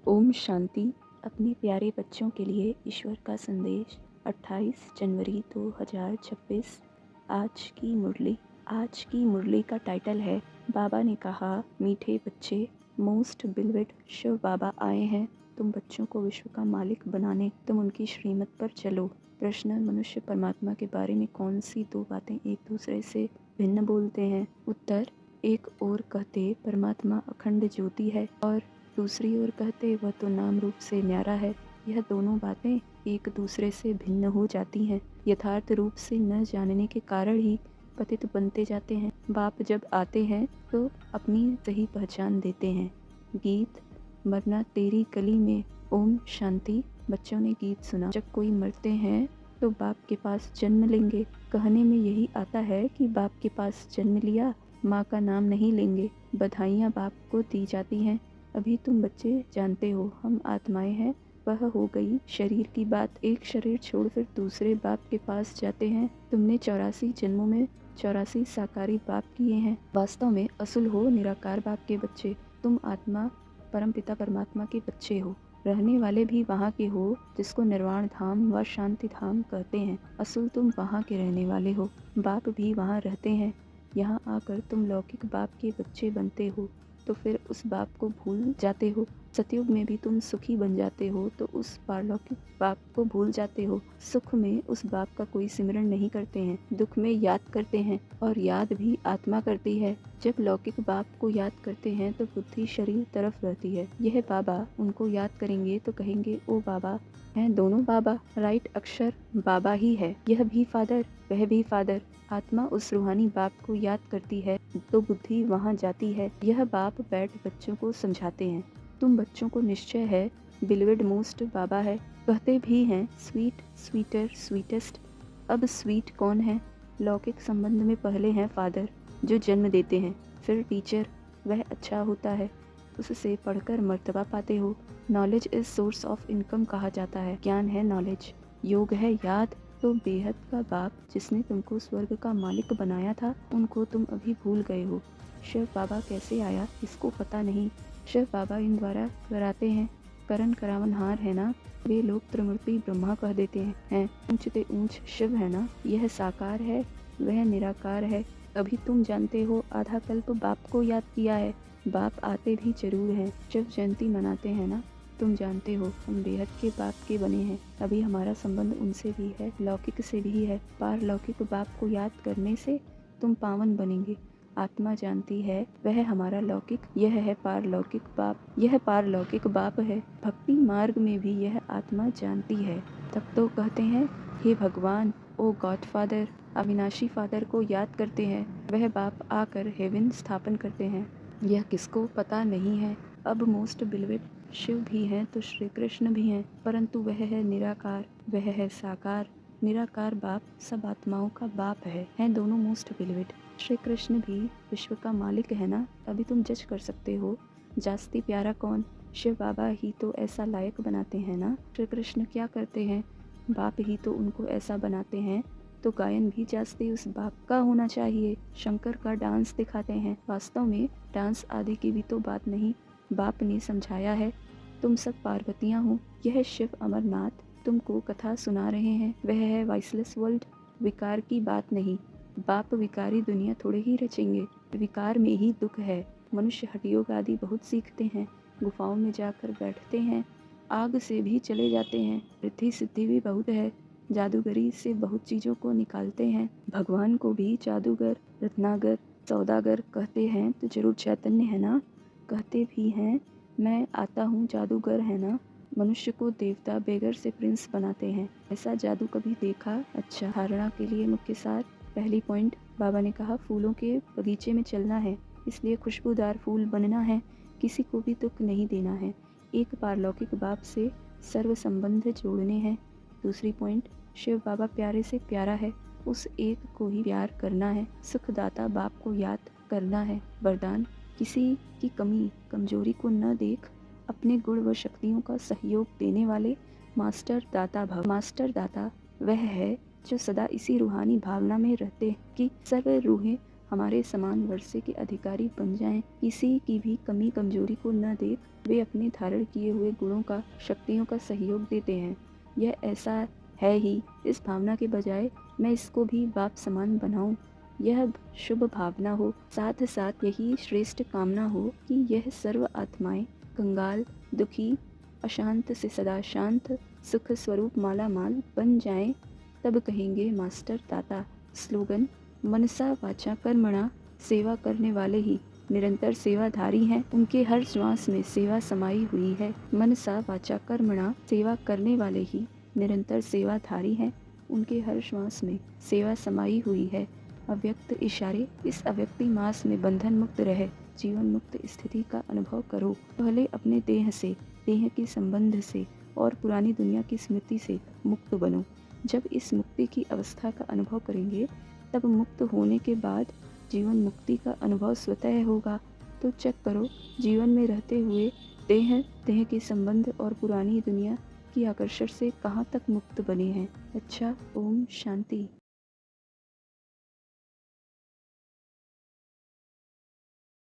ओम शांति। अपने प्यारे बच्चों के लिए ईश्वर का संदेश 28 जनवरी 2026। आज की मुरली का टाइटल है बाबा ने कहा, मीठे बच्चे, मोस्ट बिलवेड शिव बाबा आए हैं तुम बच्चों को विश्व का मालिक बनाने, तुम उनकी श्रीमत पर चलो। प्रश्न, मनुष्य परमात्मा के बारे में कौन सी दो बातें एक दूसरे से भिन्न बोलते हैं? उत्तर, एक ओर कहते परमात्मा अखंड ज्योति है और दूसरी ओर कहते वह तो नाम रूप से न्यारा है। यह दोनों बातें एक दूसरे से भिन्न हो जाती हैं। यथार्थ रूप से न जानने के कारण ही पतित बनते जाते हैं। बाप जब आते हैं तो अपनी सही पहचान देते हैं। गीत, मरना तेरी गली में ओम शांति। बच्चों ने गीत सुना। जब कोई मरते हैं तो बाप के पास जन्म लेंगे। कहने में यही आता है कि बाप के पास जन्म लिया, माँ का नाम नहीं लेंगे। बधाइयाँ बाप को दी जाती हैं। अभी तुम बच्चे जानते हो हम आत्माएं हैं, वह हो गई शरीर की बात। एक शरीर छोड़ फिर दूसरे बाप के पास जाते हैं। तुमने 84 जन्मों में 84 साकारी बाप किए हैं। वास्तव में असुल हो निराकार बाप के बच्चे। तुम आत्मा परमपिता परमात्मा के बच्चे हो। रहने वाले भी वहाँ के हो जिसको निर्वाण धाम व शांति धाम कहते हैं। असुल तुम वहाँ के रहने वाले हो। बाप भी वहाँ रहते हैं। यहाँ आकर तुम लौकिक बाप के बच्चे बनते हो तो फिर उस बाप को भूल जाते हो। सतयुग में भी तुम सुखी बन जाते हो तो उस पारलौकिक बाप को भूल जाते हो। सुख में उस बाप का कोई सिमरन नहीं करते हैं, दुख में याद करते हैं और याद भी आत्मा करती है। जब लौकिक बाप को याद करते हैं तो बुद्धि शरीर तरफ रहती है। यह बाबा उनको याद करेंगे तो कहेंगे ओ बाबा हैं, दोनों बाबा। राइट अक्षर बाबा ही है। यह भी फादर, वह भी फादर। आत्मा उस रूहानी बाप को याद करती है तो बुद्धि वहाँ जाती है। यह बाप बैठ बच्चों को समझाते हैं। तुम बच्चों को निश्चय है बिलवेड मोस्ट बाबा है। कहते भी हैं स्वीट, स्वीटर, स्वीटेस्ट। अब स्वीट कौन है? लौकिक संबंध में पहले हैं फादर जो जन्म देते हैं, फिर टीचर, वह अच्छा होता है, उससे पढ़कर मर्तबा पाते हो। Knowledge is source of income कहा जाता है। ज्ञान है नॉलेज, योग है याद। तो बेहद का बाप जिसने तुमको स्वर्ग का मालिक बनाया था उनको तुम अभी भूल गए हो। शिव बाबा कैसे आया इसको पता नहीं। शिव बाबा इन द्वारा कराते हैं। करण करावनहार है ना, वे लोग त्रिमूर्ति ब्रह्मा कह देते हैं। ऊंचते ऊंच शिव है ना, यह साकार है वह निराकार है। अभी तुम जानते हो आधा कल्प बाप को याद किया है। बाप आते भी जरूर हैं। शिव जयंती मनाते हैं ना, तुम जानते हो हम बेहद के बाप के बने हैं। अभी हमारा संबंध उनसे भी है, लौकिक से भी है। पारलौकिक बाप को याद करने से तुम पावन बनेंगे। आत्मा जानती है वह हमारा लौकिक, यह है पारलौकिक बाप। यह पारलौकिक बाप है। भक्ति मार्ग में भी यह आत्मा जानती है। तब तो कहते हैं हे भगवान, ओ गॉड फादर। अविनाशी फादर को याद करते हैं। वह बाप आकर हेवन स्थापन करते हैं। यह किसको पता नहीं है। अब मोस्ट बिलवेड शिव भी हैं तो श्री कृष्ण भी हैं, परंतु वह है निराकार, वह है साकार। निराकार बाप सब आत्माओं का बाप है दोनों मोस्ट बिलवेड। श्री कृष्ण भी विश्व का मालिक है ना। अभी तुम जज कर सकते हो जास्ती प्यारा कौन? शिव बाबा ही तो ऐसा लायक बनाते हैं ना। श्री कृष्ण क्या करते हैं? बाप ही तो उनको ऐसा बनाते हैं, तो गायन भी जास्ती उस बाप का होना चाहिए। शंकर का डांस दिखाते हैं। वास्तव में डांस आदि की भी तो बात नहीं, बाप ने समझाया है। तुम सब पार्वतियाँ हो। यह शिव अमरनाथ तुमको कथा सुना रहे हैं। वह है वाइसलेस वर्ल्ड, विकार की बात नहीं। बाप विकारी दुनिया थोड़े ही रचेंगे। विकार में ही दुख है। मनुष्य हठयोग आदि बहुत सीखते हैं, गुफाओं में जाकर बैठते हैं, आग से भी चले जाते हैं। रिद्धि सिद्धि भी बहुत है, जादूगरी से बहुत चीज़ों को निकालते हैं। भगवान को भी जादूगर, रत्नागर, सौदागर कहते हैं तो जरूर चैतन्य है ना। कहते भी हैं मैं आता हूँ जादूगर है ना। मनुष्य को देवता, बेगर से प्रिंस बनाते हैं। ऐसा जादू कभी देखा? अच्छा, धारणा के लिए मुख्य सार। पहली पॉइंट, बाबा ने कहा फूलों के बगीचे में चलना है, इसलिए खुशबूदार फूल बनना है, किसी को भी दुख नहीं देना है। एक पारलौकिक बाप से सर्व संबंध जोड़ने हैं। दूसरी पॉइंट, शिव बाबा प्यारे से प्यारा है, उस एक को ही प्यार करना है। सुखदाता बाप को याद करना है। वरदान, किसी की कमी कमजोरी को न देख अपने गुण व शक्तियों का सहयोग देने वाले मास्टर दाता भव। मास्टर दाता वह है जो सदा इसी रूहानी भावना में रहते हैं कि सर्व रूहें हमारे समान वर्षे के अधिकारी बन जाएं। किसी की भी कमी कमजोरी को न देख वे अपने धारण किए हुए गुणों का, शक्तियों का सहयोग देते हैं। यह ऐसा है ही, इस भावना के बजाय मैं इसको भी बाप समान बनाऊं, यह शुभ भावना हो। साथ साथ यही श्रेष्ठ कामना हो कि यह सर्व आत्माएं कंगाल, दुखी, अशांत से सदा शांत, सुख स्वरूप माला माल बन जाएं। तब कहेंगे मास्टर दाता। स्लोगन: मनसा वाचा कर्मणा, सेवा करने वाले ही निरंतर सेवाधारी हैं, उनके हर श्वास में सेवा समाई हुई है। मनसा वाचा कर्मणा, सेवा करने वाले ही निरंतर सेवाधारी हैं, उनके हर श्वास में सेवा समाई हुई है। अव्यक्त इशारे: इस अव्यक्ति मास में बंधन मुक्त रह जीवन मुक्त स्थिति का अनुभव करो। पहले अपने देह से, देह के संबंध से और पुरानी दुनिया की स्मृति से मुक्त बनो। जब इस मुक्ति की अवस्था का अनुभव करेंगे तब मुक्त होने के बाद जीवन मुक्ति का अनुभव स्वतः होगा। तो चेक करो, जीवन में रहते हुए देह, देह के संबंध और पुरानी दुनिया की आकर्षण से कहाँ तक मुक्त बने हैं। अच्छा, ओम शांति।